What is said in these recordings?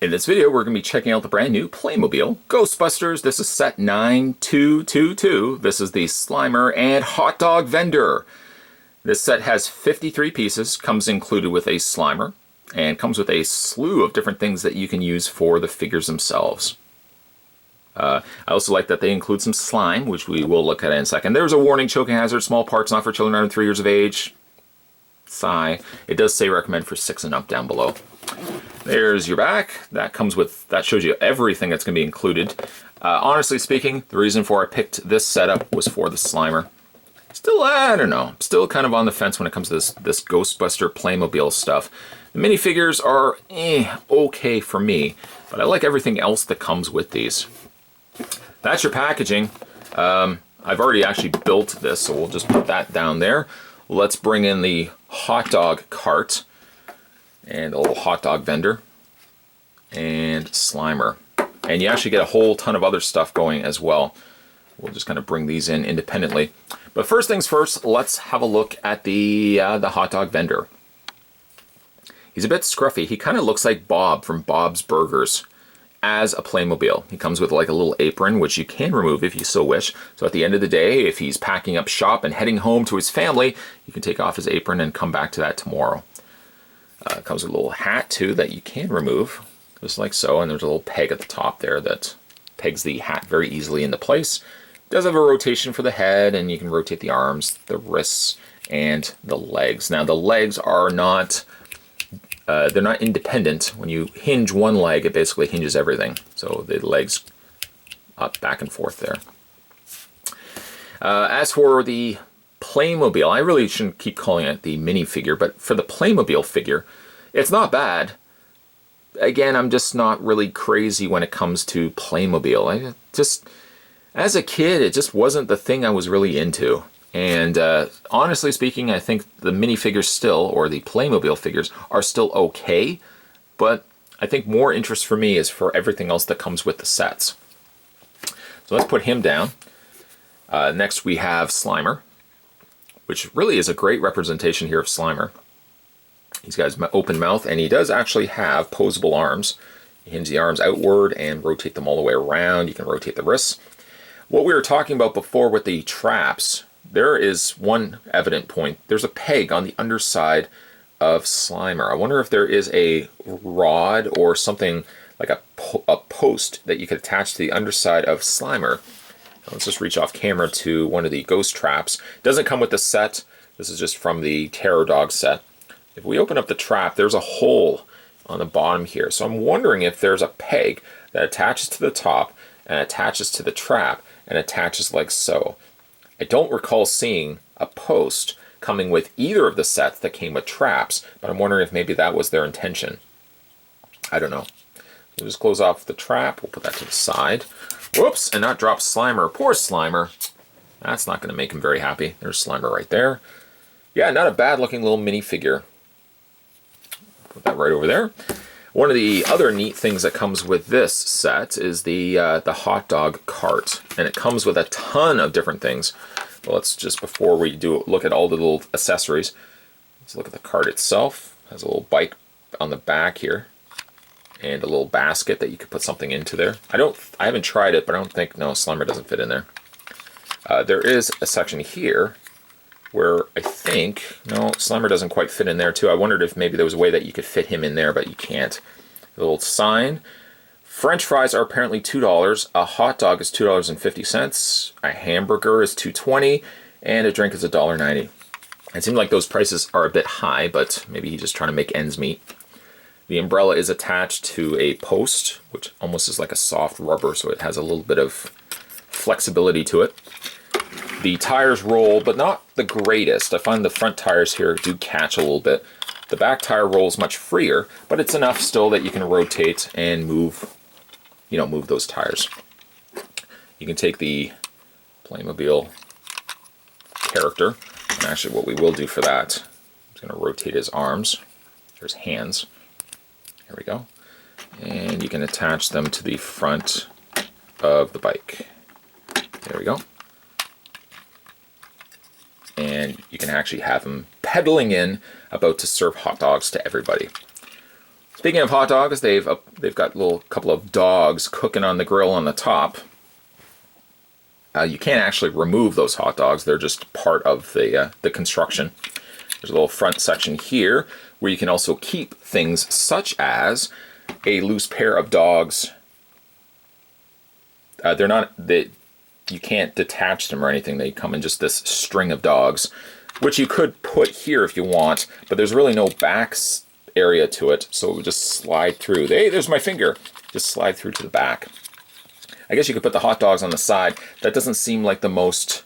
In this video, we're going to be checking out the brand new Playmobil Ghostbusters. This is set 9222. This is the Slimer and Hot Dog Vendor. This set has 53 pieces, comes included with a Slimer, and comes with a slew of different things that you can use for the figures themselves. I also like that they include some slime, which we will look at in a second. There's a warning, choking hazard, small parts not for children under 3 years of age. Sigh. It does say recommend for 6 and up down below. There's your back. That shows you everything that's going to be included. Honestly speaking, the reason for I picked this setup was for the Slimer. Still, I don't know. Still kind of on the fence when it comes to this Ghostbuster Playmobil stuff. The minifigures are okay for me, but I like everything else that comes with these. That's your packaging. I've already actually built this, so we'll just put that down there. Let's bring in the hot dog cart and a little hot dog vendor and Slimer. And you actually get a whole ton of other stuff going as well. We'll just kind of bring these in independently. But first things first, let's have a look at the hot dog vendor. He's a bit scruffy. He kind of looks like Bob from Bob's Burgers as a Playmobil. He comes with like a little apron, which you can remove if you so wish. So at the end of the day, if he's packing up shop and heading home to his family, you can take off his apron and come back to that tomorrow. It comes with a little hat too that you can remove, just like so, and there's a little peg at the top there that pegs the hat very easily into place. It does have a rotation for the head, and you can rotate the arms, the wrists, and the legs. Now the legs are not, they're not independent. When you hinge one leg, it basically hinges everything. So the legs up, back and forth there. As for the Playmobil, I really shouldn't keep calling it the minifigure, but for the Playmobil figure, it's not bad. Again, I'm just not really crazy when it comes to Playmobil. As a kid, it just wasn't the thing I was really into. And honestly speaking, I think the minifigures still, or the Playmobil figures, are still okay. But I think more interest for me is for everything else that comes with the sets. So let's put him down. Next we have Slimer, which really is a great representation here of Slimer. He's got his open mouth, and he does actually have posable arms. You hinge the arms outward and rotate them all the way around. You can rotate the wrists. What we were talking about before with the traps, there is one evident point. There's a peg on the underside of Slimer. I wonder if there is a rod or something like a post that you could attach to the underside of Slimer. Let's just reach off camera to one of the ghost traps. It doesn't come with the set. This is just from the Terror Dog set. If we open up the trap, there's a hole on the bottom here. So I'm wondering if there's a peg that attaches to the top and attaches to the trap and attaches like so. I don't recall seeing a post coming with either of the sets that came with traps, but I'm wondering if maybe that was their intention. I don't know. We'll just close off the trap. We'll put that to the side. Whoops, and not drop Slimer. Poor Slimer. That's not going to make him very happy. There's Slimer right there. Yeah, not a bad looking little minifigure. Put that right over there. One of the other neat things that comes with this set is the hot dog cart. And it comes with a ton of different things. But let's just, before we look at all the little accessories, let's look at the cart itself. It has a little bike on the back here. And a little basket that you could put something into there. I haven't tried it, but I don't think, no, Slimer doesn't fit in there. There is a section here where I think, no, Slimer doesn't quite fit in there too. I wondered if maybe there was a way that you could fit him in there, but you can't. A little sign. French fries are apparently $2. A hot dog is $2.50. A hamburger is $2.20. And a drink is $1.90. It seems like those prices are a bit high, but maybe he's just trying to make ends meet. The umbrella is attached to a post, which almost is like a soft rubber, so it has a little bit of flexibility to it. The tires roll, but not the greatest. I find the front tires here do catch a little bit. The back tire rolls much freer, but it's enough still that you can rotate and move those tires. You can take the Playmobil character, and actually what we will do for that, I'm going to rotate his arms, his hands. Here we go. And you can attach them to the front of the bike. There we go. And you can actually have him pedaling in, about to serve hot dogs to everybody. Speaking of hot dogs, they've got a couple of dogs cooking on the grill on the top. You can't actually remove those hot dogs; they're just part of the construction. There's a little front section here where you can also keep things such as a loose pair of dogs. You can't detach them or anything. They come in just this string of dogs, which you could put here if you want, but there's really no back area to it, so it would just slide through. Hey, there's my finger. Just slide through to the back. I guess you could put the hot dogs on the side. That doesn't seem like the most,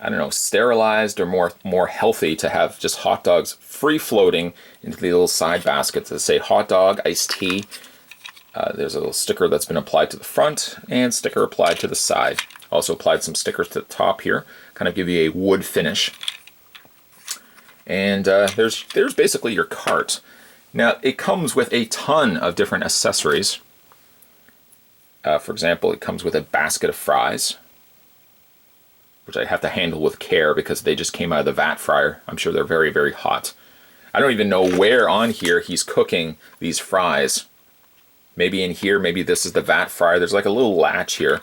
I don't know, sterilized or more healthy to have just hot dogs free floating into the little side baskets that say hot dog, iced tea. There's a little sticker that's been applied to the front and sticker applied to the side. Also applied some stickers to the top here, kind of give you a wood finish. And there's basically your cart. Now it comes with a ton of different accessories. For example, it comes with a basket of fries, which I have to handle with care because they just came out of the vat fryer. I'm sure they're very, very hot. I don't even know where on here he's cooking these fries. Maybe in here, maybe this is the vat fryer. There's like a little latch here,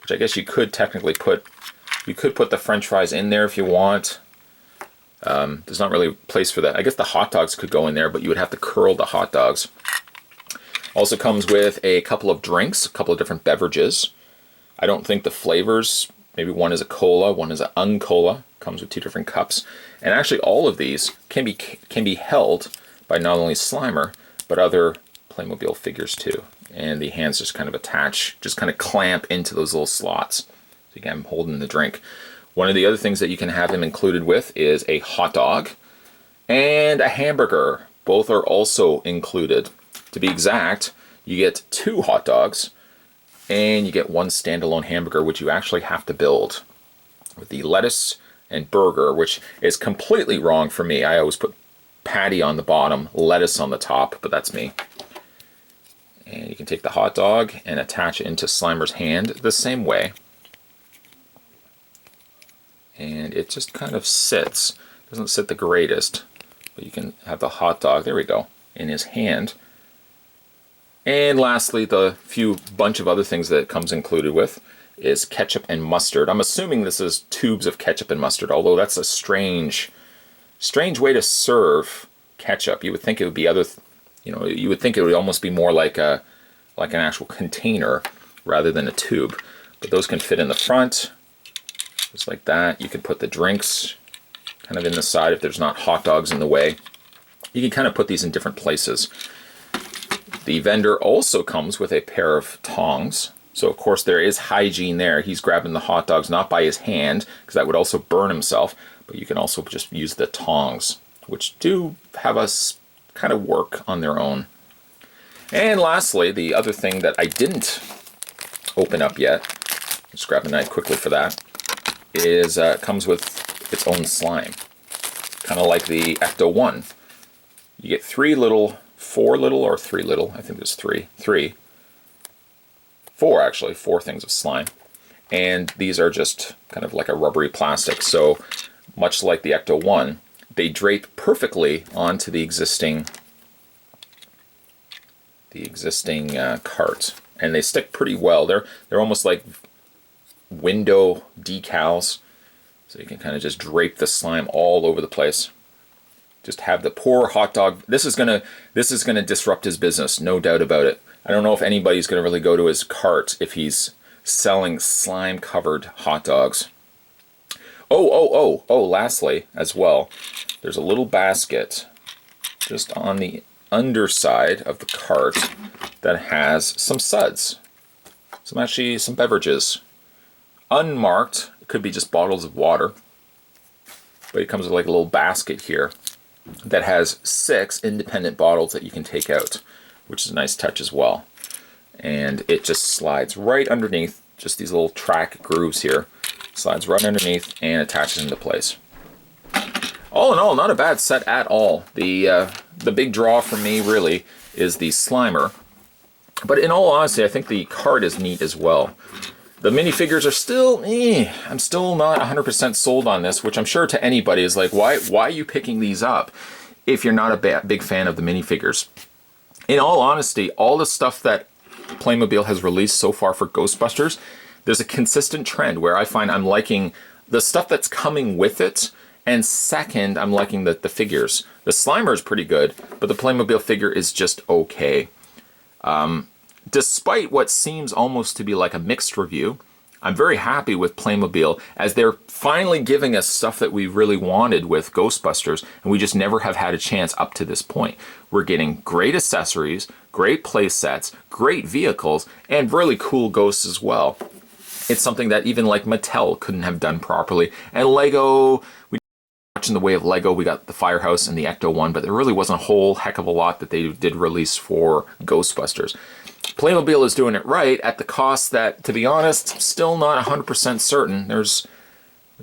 which I guess you could technically put the French fries in there if you want. There's not really a place for that. I guess the hot dogs could go in there, but you would have to curl the hot dogs. Also comes with a couple of drinks, a couple of different beverages. I don't think the flavors, maybe one is a cola, one is an uncola. Comes with 2 different cups. And actually all of these can be held by not only Slimer, but other Playmobil figures too. And the hands just kind of attach, just kind of clamp into those little slots. So again, I'm holding the drink. One of the other things that you can have him included with is a hot dog and a hamburger. Both are also included. To be exact, you get 2 hot dogs and you get 1 standalone hamburger, which you actually have to build. With the lettuce and burger, which is completely wrong for me. I always put patty on the bottom, lettuce on the top, but that's me. And you can take the hot dog and attach it into Slimer's hand the same way. And it just kind of sits. Doesn't sit the greatest, but you can have the hot dog, there we go, in his hand. And lastly, the bunch of other things that it comes included with is ketchup and mustard. I'm assuming this is tubes of ketchup and mustard, although that's a strange way to serve ketchup. You would think it would be you would think it would almost be more like an actual container rather than a tube. But those can fit in the front, just like that. You could put the drinks kind of in the side if there's not hot dogs in the way. You can kind of put these in different places. The vendor also comes with a pair of tongs. So of course there is hygiene there. He's grabbing the hot dogs not by his hand, because that would also burn himself, but you can also just use the tongs, which do have us kind of work on their own. And lastly, the other thing that I didn't open up yet, just grab a knife quickly for that, is comes with its own slime. Kind of like the Ecto-1. You get 4 little, I think there's 3. 4 actually, 4 things of slime. And these are just kind of like a rubbery plastic. So much like the Ecto-1, they drape perfectly onto the existing cart. And they stick pretty well. They're almost like window decals. So you can kind of just drape the slime all over the place. Just have the poor hot dog. This is gonna disrupt his business, no doubt about it. I don't know if anybody's gonna really go to his cart if he's selling slime-covered hot dogs. Oh, lastly, as well, there's a little basket just on the underside of the cart that has some suds. Some beverages. Unmarked, it could be just bottles of water. But it comes with like a little basket here that has 6 independent bottles that you can take out, which is a nice touch as well. And it just slides right underneath, just these little track grooves here. Slides right underneath and attaches into place. All in all, not a bad set at all. The big draw for me really is the Slimer. But in all honesty, I think the card is neat as well. The minifigures are still, I'm still not 100% sold on this, which I'm sure to anybody is like, why are you picking these up? if you're not a big fan of the minifigures. In all honesty, all the stuff that Playmobil has released so far for Ghostbusters, there's a consistent trend where I find I'm liking the stuff that's coming with it, and second, I'm liking the figures. The Slimer is pretty good, but the Playmobil figure is just okay. Despite what seems almost to be like a mixed review, I'm very happy with Playmobil as they're finally giving us stuff that we really wanted with Ghostbusters, and we just never have had a chance up to this point. We're getting great accessories, great play sets, great vehicles, and really cool ghosts as well. It's something that even like Mattel couldn't have done properly. And Lego, we much in the way of Lego. We got the Firehouse and the Ecto one, but there really wasn't a whole heck of a lot that they did release for Ghostbusters. Playmobil is doing it right at the cost that, to be honest, still not 100% certain. There's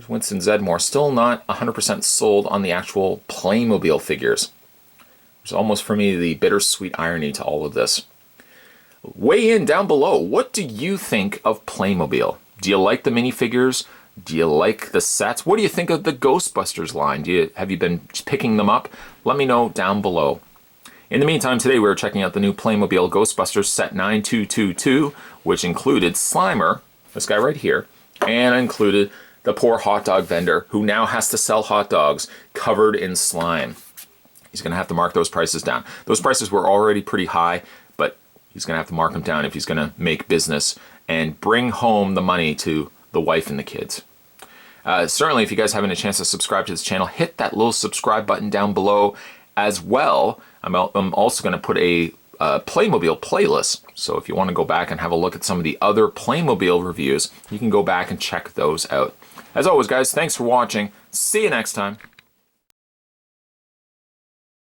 Winston Zedmore, still not 100% sold on the actual Playmobil figures. There's almost, for me, the bittersweet irony to all of this. Weigh in down below. What do you think of Playmobil? Do you like the minifigures? Do you like the sets? What do you think of the Ghostbusters line? Have you been picking them up? Let me know down below. In the meantime, today we were checking out the new Playmobil Ghostbusters Set 9222, which included Slimer, this guy right here, and included the poor hot dog vendor who now has to sell hot dogs covered in slime. He's going to have to mark those prices down. Those prices were already pretty high, but he's going to have to mark them down if he's going to make business and bring home the money to the wife and the kids. Certainly, if you guys haven't a chance to subscribe to this channel, hit that little subscribe button down below as well. I'm also going to put a Playmobil playlist, so if you want to go back and have a look at some of the other Playmobil reviews, you can go back and check those out. As always, guys, thanks for watching. See you next time.